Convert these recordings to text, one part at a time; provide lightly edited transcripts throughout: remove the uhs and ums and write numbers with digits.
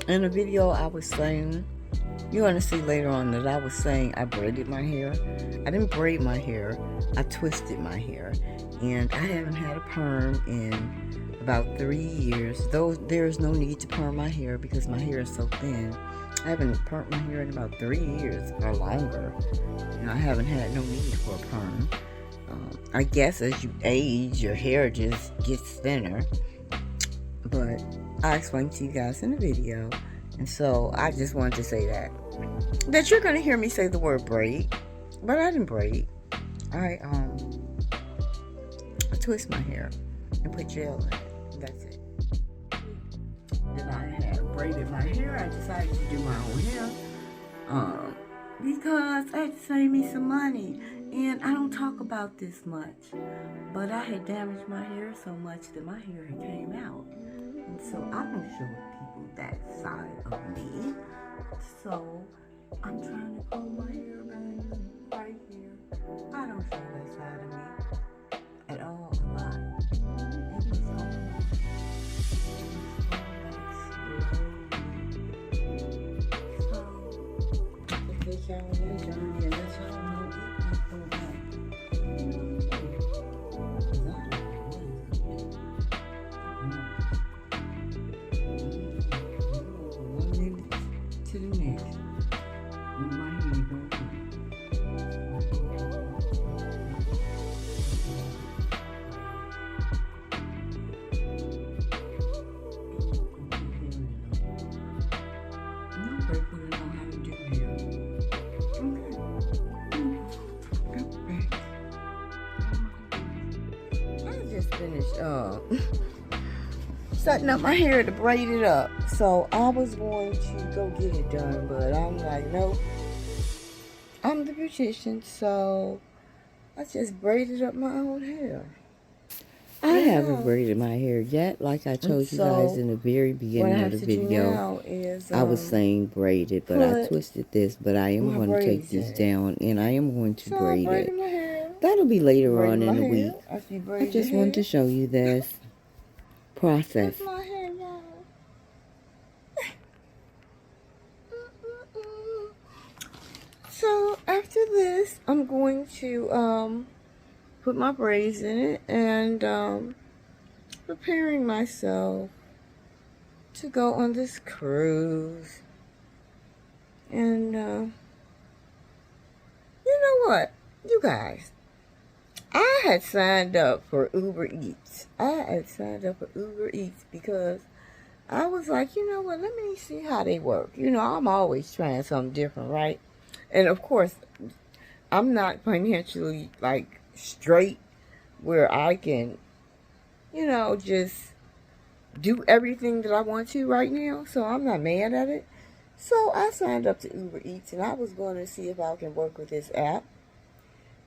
In the video I was saying, you're going to see later on that I was saying I braided my hair. I didn't braid my hair, I twisted my hair. And I haven't had a perm in about 3 years. Though there's no need to perm my hair because my hair is so thin. I haven't permed my hair in about 3 years or longer. I haven't had no need for a perm. I guess as you age, your hair just gets thinner. But I explained to you guys in the video. And so I just wanted to say that you're going to hear me say the word braid. But I didn't braid. I twist my hair and put gel in it. That's it. Then I had braided my hair. I decided to do my own hair. Because I had to save me some money. And I don't talk about this much. But I had damaged my hair so much that my hair had came out. And so I don't show people that side of me. So I'm trying to grow my hair back right here. I don't show that side of me at all a lot. It was on. So if they y'all on their journey and let y'all know it go back. To the next. With my hair going I'm grateful to know how to do hair. Okay. I just finished setting up my hair to braid it up. So I was going to go get it done, but I'm like, nope. I'm the beautician, so I just braided up my own hair. I haven't braided my hair yet. Like I told you guys in the very beginning of the video, I was saying braided, but I twisted this, but I am going to take this down and I am going to braid it. That'll be later on in the week. I just want to show you this process. So after this, I'm going to put my braids in it and preparing myself to go on this cruise. And you know what, you guys, I had signed up for Uber Eats. Because I was like, you know what, let me see how they work. I'm always trying something different, right? And of course, I'm not financially like straight where I can, just do everything that I want to right now. So I'm not mad at it. So I signed up to Uber Eats and I was going to see if I can work with this app.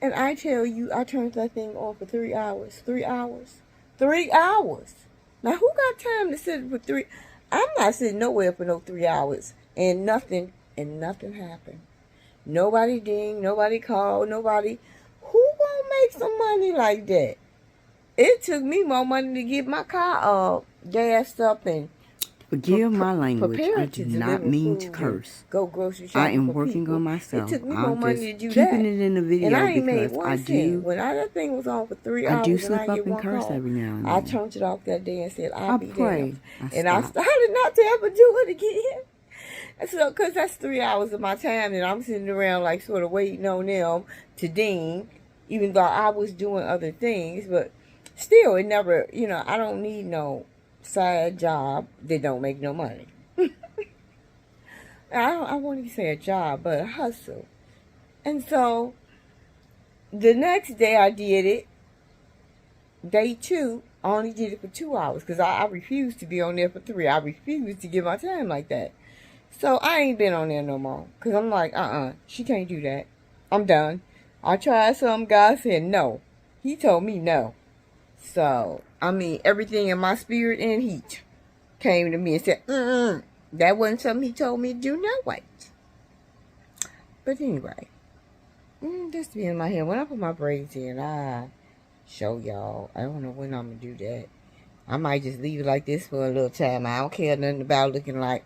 And I tell you, I turned that thing on for 3 hours. 3 hours. 3 hours. Now, who got time to sit for 3? I'm not sitting nowhere for no 3 hours. And nothing happened. Nobody dinged, nobody called, nobody. Who gonna make some money like that? It took me more money to get my car gassed up and forgive my language. I do not mean to curse. Go grocery shopping. I am working on myself. It took me more money to do that. Keeping it in the video and I ain't made one cent. When that thing was on for 3 hours, I do slip up and curse every now and then. I turned it off that day and said, I'll be there. And I started not to ever do it again. So, because that's 3 hours of my time and I'm sitting around like sort of waiting on them to ding, even though I was doing other things. But still, it never, I don't need no side job that don't make no money. I won't even say a job, but a hustle. And so, the next day I did it, day 2, I only did it for 2 hours because I refused to be on there for 3. I refused to give my time like that. So I ain't been on there no more. Because I'm like, she can't do that. I'm done. I tried some guy said no. He told me no. So, everything in my spirit and heat came to me and said, that wasn't something he told me to do. No, wait. But anyway, just be in my hair. When I put my braids in, I show y'all. I don't know when I'm going to do that. I might just leave it like this for a little time. I don't care nothing about looking like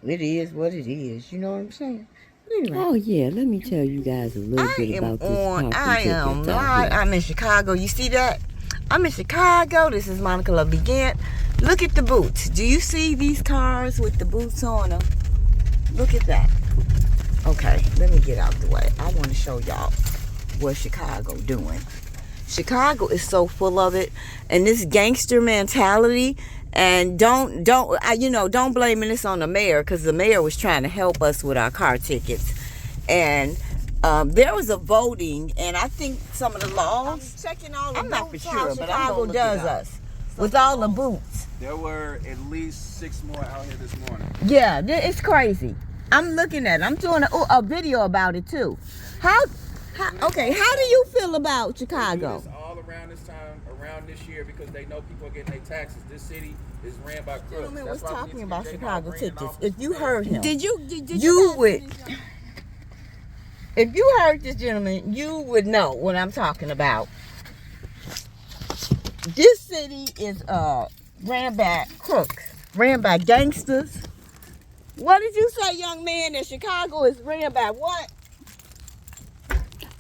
it is what it is. You know what I'm saying? Anyway. Oh yeah, let me tell you guys a little bit about this I am live. I'm in Chicago. You see that? I'm in Chicago. This is MonicaLovelyGant. Look at the boots. Do you see these cars with the boots on them? Look at that. Okay, let me get out the way. I want to show y'all what Chicago doing. Chicago is so full of it, and this gangster mentality. And don't blame this on the mayor, because the mayor was trying to help us with our car tickets. And there was a voting, and I think some of the laws. I'm not for sure, but Chicago does us with all the boots. There were at least 6 more out here this morning. Yeah, it's crazy. I'm looking at it. I'm doing a video about it too. How do you feel about Chicago? They do this all around this time, around this year, because they know people are getting their taxes. This city is ran by crooks. Gentleman was talking about Chicago tickets. If you heard him, Did you would. If you heard this gentleman, you would know what I'm talking about. This city is ran by crooks, ran by gangsters. What did you say, young man? That Chicago is ran by what?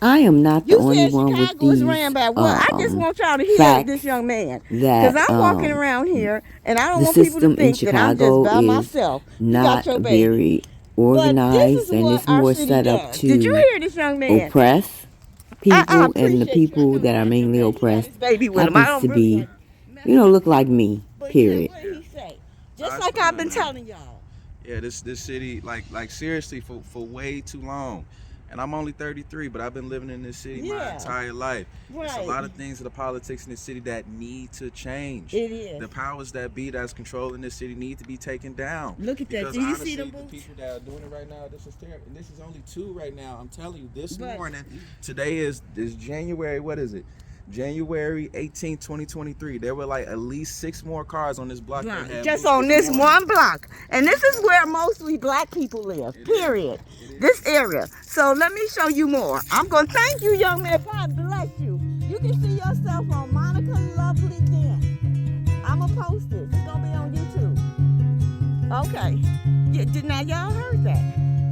I am not the only one with Chicago these. is ran by what? I just want y'all to hear this young man, because I'm walking around here and I don't want people to think that I'm just by myself. You got your baby. Very organized, and it's more set up to Did you hear this young man? Oppress people, and the people that are mainly oppressed happens to be, look like me. Period. What did he say? Just like I've been telling y'all. Yeah, this city, like seriously, for way too long. And I'm only 33, but I've been living in this city my entire life. Right. There's a lot of things in the politics in this city that need to change. It is. The powers that be that's controlling this city need to be taken down. Look at that. Do you see them boots? The people that are doing it right now, this is terrible. And this is only 2 right now. I'm telling you, this morning, today is January, what is it? January 18, 2023. There were like at least 6 more cars on this block. Just on this one block. And this is where mostly black people live, period. This area. So let me show you more. I'm going to thank you, young man. God bless you. You can see yourself on MonicaLovelyGant. I'm going to post this. It's going to be on YouTube. Okay. Yeah, now y'all heard that.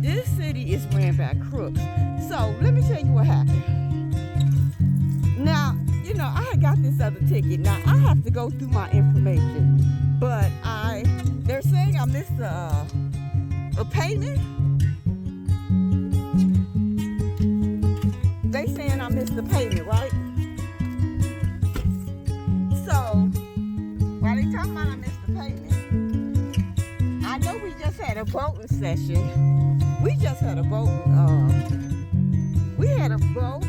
This city is ran by crooks. So let me tell you what happened. Now, I had got this other ticket. Now, I have to go through my information. But they're saying I missed a payment. They saying I missed the payment, right? So, while they talking about I missed the payment, I know we just had a voting session. We just had a vote. We had a vote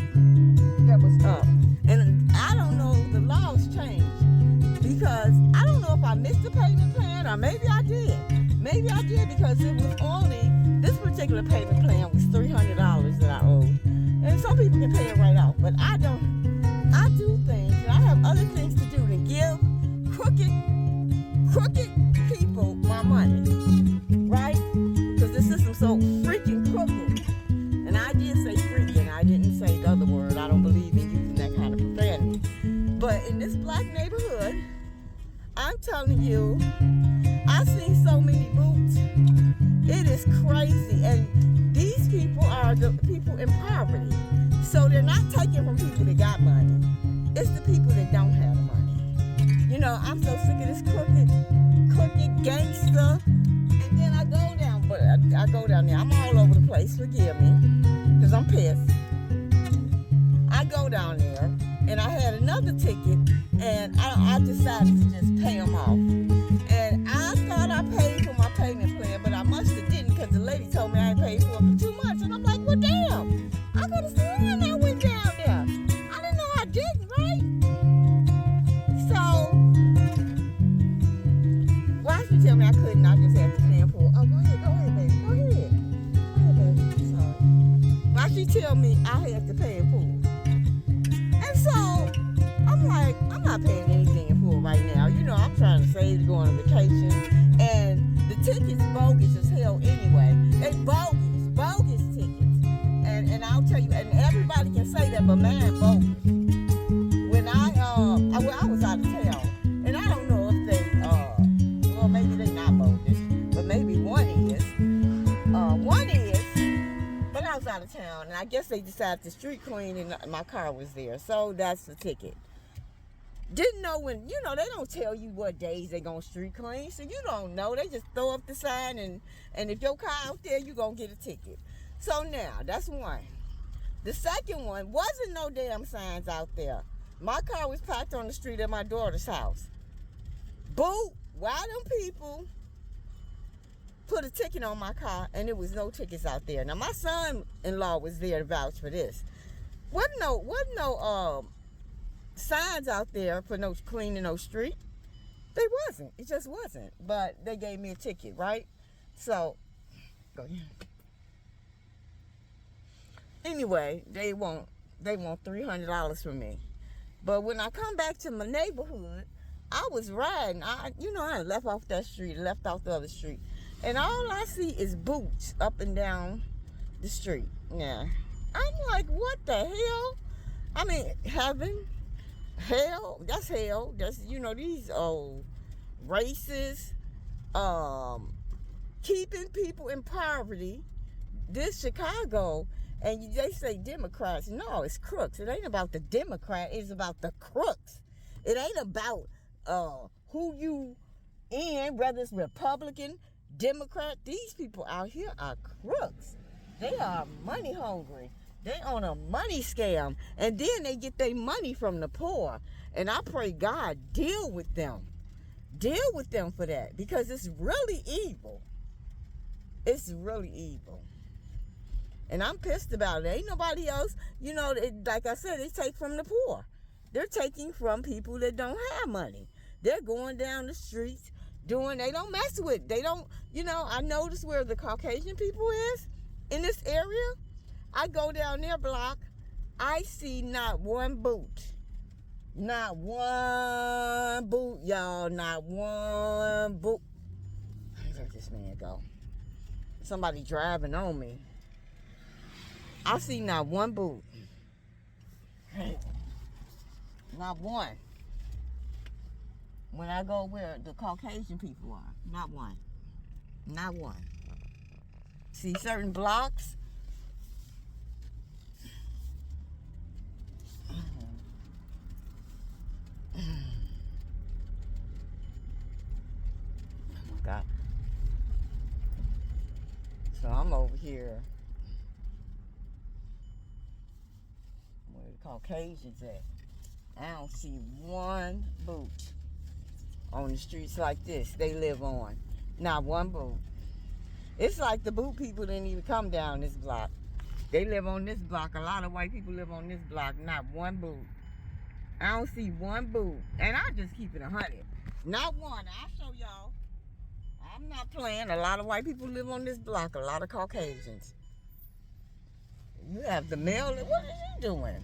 that was up. And I don't know, the laws changed, because I don't know if I missed the payment plan, or maybe I did. Maybe I did, because it was only, this particular payment plan was $300 that I owed. And some people can pay it right off, but I don't. I do things, and I have other things to do than give crooked people my money, right? Because the system's so freaking crooked. And I did say freaking, I didn't say the other word. I don't believe in using that kind of profanity. But in this black neighborhood, I'm telling you, I've seen so many boots. It is crazy. And these people are the people in poverty. So they're not taking from people that got money. It's the people that don't have the money. I'm so sick of this crooked gangster. And then I go down, but I go down there. I'm all over the place. Forgive me, because I'm pissed. I go down there, and I had another ticket, and I decided to just pay them off. And I thought I paid for my payment plan, but I must have didn't, because the lady told me I ain't paid for it for 2 months. And I'm like, well, damn. I could have sworn I went down there. I didn't know I didn't, right? So, why should you tell me I couldn't? I just had to pay for it. Oh, go ahead, baby. Go ahead, baby. Sorry. Why she tell me I had to pay it full? And so, I'm like, I'm not paying anything in full right now. I'm trying to save to go on a vacation. And the ticket's bogus as hell anyway. They bogus tickets. And I'll tell you, and everybody can say that, but mine bogus. When I was out of town, and I don't know if they, well, maybe they not bogus, but maybe one is. downtown, and I guess they decided to street clean, and my car was there. So that's the ticket. Didn't know when, they don't tell you what days they gonna street clean, so you don't know. They just throw up the sign, and if your car out there, you gonna get a ticket. So now, that's one. The second one, wasn't no damn signs out there. My car was parked on the street at my daughter's house. Boo, why them people put a ticket on my car and there was no tickets out there? Now, my son-in-law was there to vouch for this. Wasn't no signs out there for no cleaning no street. They wasn't. It just wasn't. But they gave me a ticket, right? So, go ahead. Anyway, they want $300 from me. But when I come back to my neighborhood, I was riding. I left off that street, left off the other street. And all I see is boots up and down the street. Yeah. I'm like, what the hell? I mean, heaven, hell, that's hell. That's, these old racists, keeping people in poverty. This Chicago, and they say Democrats. No, it's crooks. It ain't about the Democrat. It's about the crooks. It ain't about who you in, whether it's Republican, Democrat. These people out here are crooks. They are money hungry. They on a money scam. And then they get their money from the poor. And I pray God deal with them. Deal with them for that. Because it's really evil. It's really evil. And I'm pissed about it. Ain't nobody else, like I said, they take from the poor. They're taking from people that don't have money. They're going down the streets they don't mess with. They don't, I notice where the Caucasian people is in this area. I go down their block. I see not one boot. Not one boot, y'all. Not one boot. Let this man go. Somebody driving on me. I see not one boot. Not one. When I go where the Caucasian people are. Not one. Not one. See certain blocks. Oh my God. So I'm over here where the Caucasians at. I don't see one boot on the streets like this they live on. Not one boot. It's like the boot people didn't even come down this block. They live on this block. A lot of white people live on this block. Not one boot. I don't see one boot. And I just keep it 100. Not one. I'll show y'all. I'm not playing. A lot of white people live on this block. A lot of Caucasians. You have the mail. What is you doing?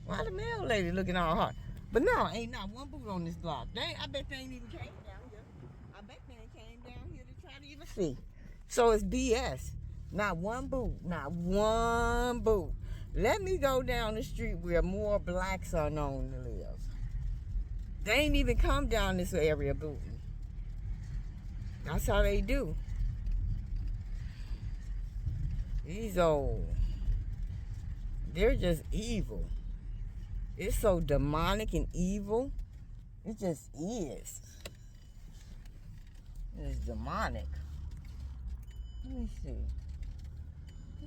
Why the mail lady looking all hard? But no, ain't not one boot on this block. I bet they ain't even came down here. I bet they ain't came down here to try to even see. So it's BS. Not one boot. Not one boot. Let me go down the street where more blacks are known to live. They ain't even come down this area booting. That's how they do. These old, they're just evil. It's so demonic and evil. It just is. It's demonic. Let me see.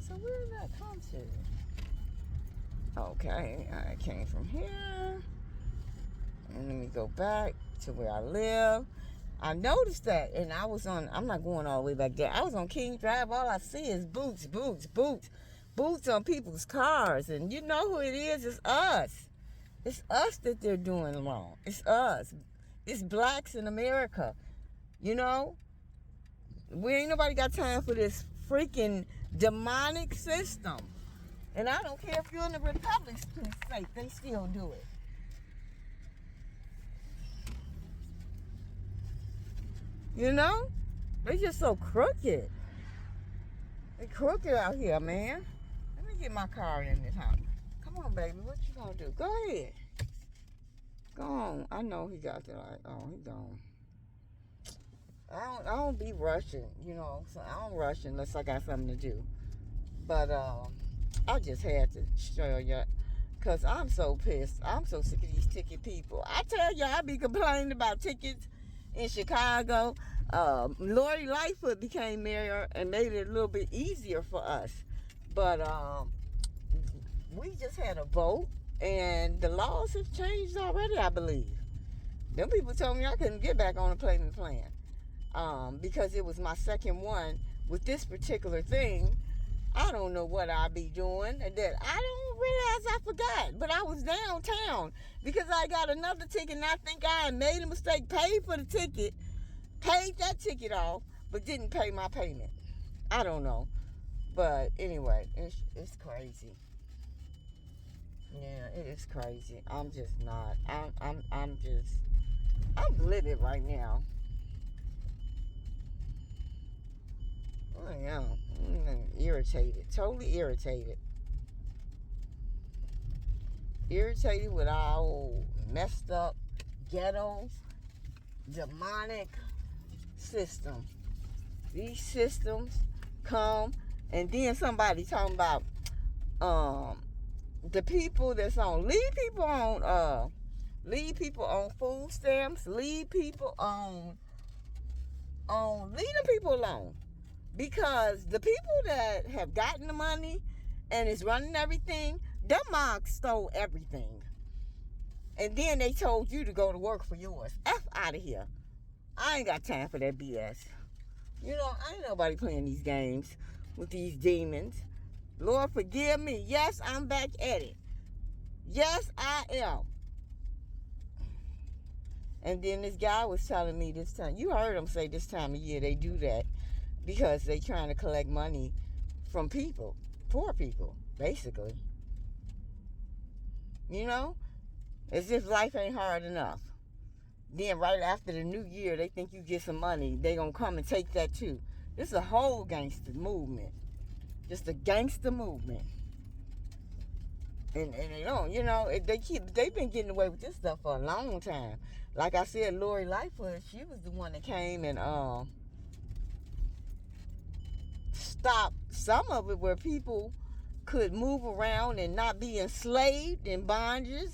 So where did that come to? Okay, I came from here. And let me go back to where I live. I noticed that, and I'm not going all the way back there. I was on King Drive. All I see is boots, boots, boots. Boots on people's cars. And you know who it is? It's us. It's us that they're doing wrong. It's us. It's blacks in America. We ain't nobody got time for this freaking demonic system. And I don't care if you're in the Republican state, they still do it. They just so crooked. They crooked out here, man. Let me get my car in this house. Come on, baby. What you gonna do? Go ahead. Go on. I know he got there. He gone. I don't be rushing, so I don't rush unless I got something to do. But I just had to show you, because I'm so pissed. I'm so sick of these ticket people. I tell you, I be complaining about tickets in Chicago. Lori Lightfoot became mayor and made it a little bit easier for us. But we just had a vote, and the laws have changed already, I believe. Them people told me I couldn't get back on the payment plan because it was my second one with this particular thing. I don't know what I'll be doing. And that I don't realize I forgot. But I was downtown because I got another ticket, and I think I made a mistake, paid for the ticket, paid that ticket off, but didn't pay my payment. I don't know. But anyway, it's crazy. Yeah, it is crazy. I'm just not. I'm livid right now. I am. I'm irritated. Totally irritated. Irritated with our old messed up, ghetto, demonic system. These systems come, and then somebody talking about the people that's on, leave people on food stamps, leave people on leave them people alone. Because the people that have gotten the money and is running everything, them mogs stole everything. And then they told you to go to work for yours. F out of here. I ain't got time for that BS. You know, I ain't nobody playing these games with these demons. Lord, forgive me. Yes, I'm back at it. Yes, I am. And then this guy was telling me this time, you heard him say this time of year they do that because they trying to collect money from people, poor people, basically. You know? As if life ain't hard enough. Then right after the new year, they think you get some money, they gonna come and take that too. This is a whole gangster movement. Just a gangster movement. And they don't, you know, they've been getting away with this stuff for a long time. Like I said, Lori Lightfoot, she was the one that came and stopped some of it where people could move around and not be enslaved in bondages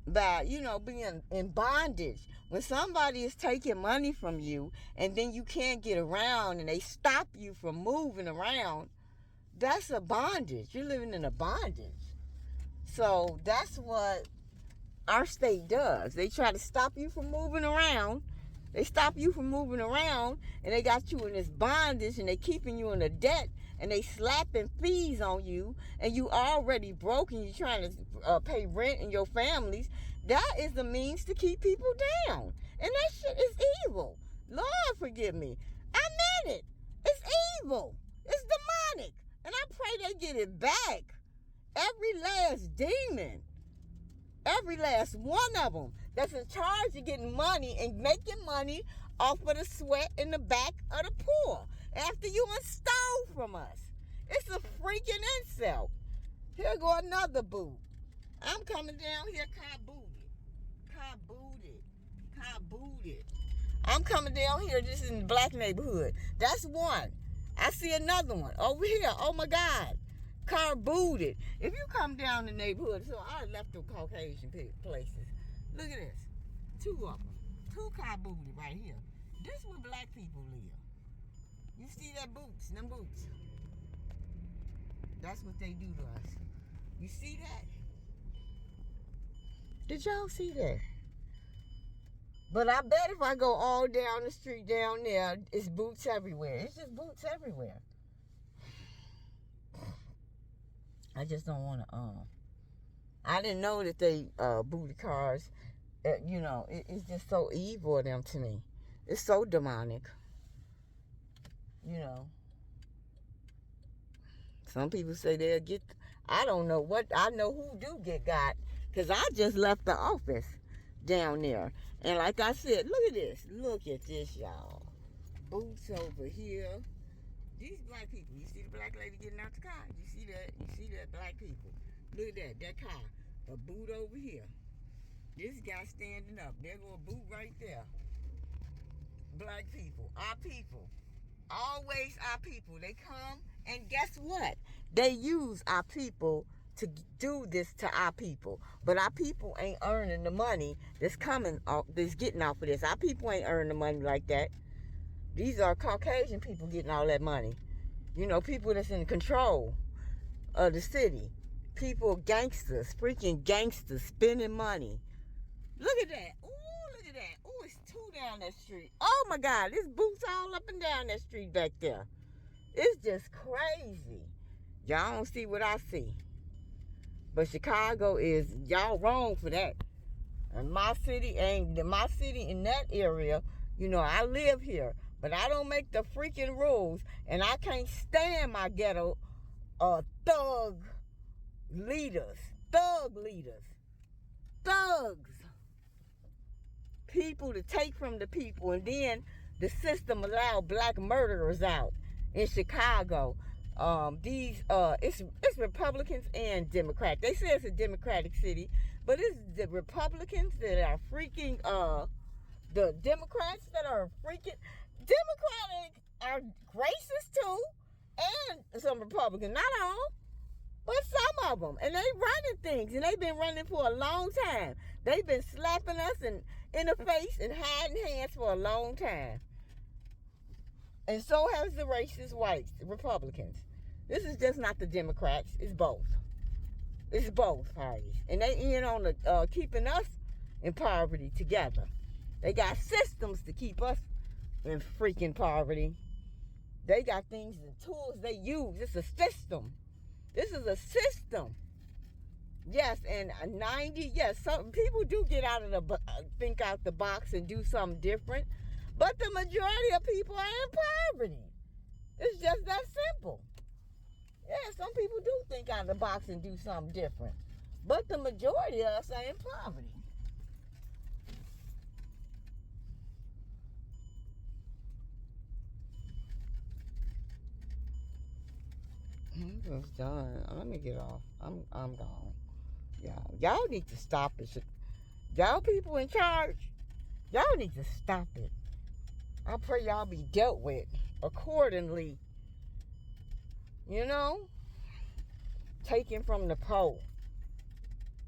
by, you know, being in bondage. When somebody is taking money from you and then you can't get around and they stop you from moving around, that's a bondage. You're living in a bondage. So that's what our state does. They try to stop you from moving around. They stop you from moving around, and they got you in this bondage, and they keeping you in a debt, and they slapping fees on you, and you already broke, and you trying to pay rent in your families. That is the means to keep people down, and that shit is evil. Lord, forgive me. I meant it. It's evil. It's demonic, and I pray they get it back. Every last demon, every last one of them that's in charge of getting money and making money off of the sweat in the back of the poor after you stole from us. It's a freaking insult. Here go another boot. I'm coming down here car booted. I'm coming down here just in the black neighborhood. That's one. I see another one over here. Oh my God. Car booted. If you come down the neighborhood, so I left the Caucasian places. Look at this. Two of them. Two car booted right here. This where black people live. You see that boots, them boots. That's what they do to us. You see that? Did y'all see that? But I bet if I go all down the street down there, it's boots everywhere. It's just boots everywhere. I just don't want to, I didn't know that they booty cars. You know, it's just so evil of them to me. It's so demonic. You know. Some people say they'll get, I don't know what, I know who do get got. Because I just left the office down there. And like I said, look at this. Look at this, y'all. Boots over here. These black people, you see the black lady getting out the car? You see that? You see that, black people? Look at that car. A boot over here. This guy standing up. There go a boot right there. Black people, our people. Always our people. They come And guess what? They use our people to do this to our people. But our people ain't earning the money that's coming off, that's getting off of this. Our people ain't earning the money like that. These are Caucasian people getting all that money. You know, people that's in control of the city. People, gangsters, freaking gangsters, spending money. Look at that. Ooh, look at that. Ooh, it's two down that street. Oh my God, there's boots all up and down that street back there. It's just crazy. Y'all don't see what I see. But Chicago is, y'all wrong for that. And my city in that area, you know, I live here. But I don't make the freaking rules. And I can't stand my ghetto thug leaders. Thugs. People to take from the people. And then the system allowed black murderers out in Chicago. It's Republicans and Democrats. They say it's a Democratic city, but it's the Republicans that are freaking the Democrats that are freaking Democratic are racist too, and some Republicans, not all, but some of them, and they running things, and they've been running for a long time. They've been slapping us in the face and hiding hands for a long time. And so has the racist whites, the Republicans. This is just not the Democrats. It's both. It's both parties. And they in on the keeping us in poverty together. They got systems to keep us in freaking poverty. They got things and tools they use. It's a system. This is a system. Yes, and 90, yes, some people do get out of think out the box and do something different. But the majority of people are in poverty. It's just that simple. Yeah, some people do think out of the box and do something different. But the majority of us are in poverty. I'm just done. Let me get off. I'm gone. Y'all need to stop it. Y'all people in charge, y'all need to stop it. I pray y'all be dealt with accordingly. You know? Taken from the poor.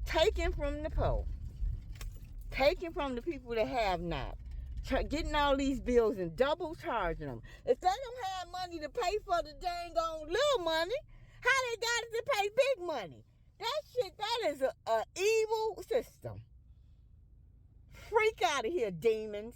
Taken from the poor. Taken from the people that have not. Getting all these bills and double charging them. If they don't have money to pay for the dang on little money, how they got it to pay big money? That is a evil system. Freak out of here, demons.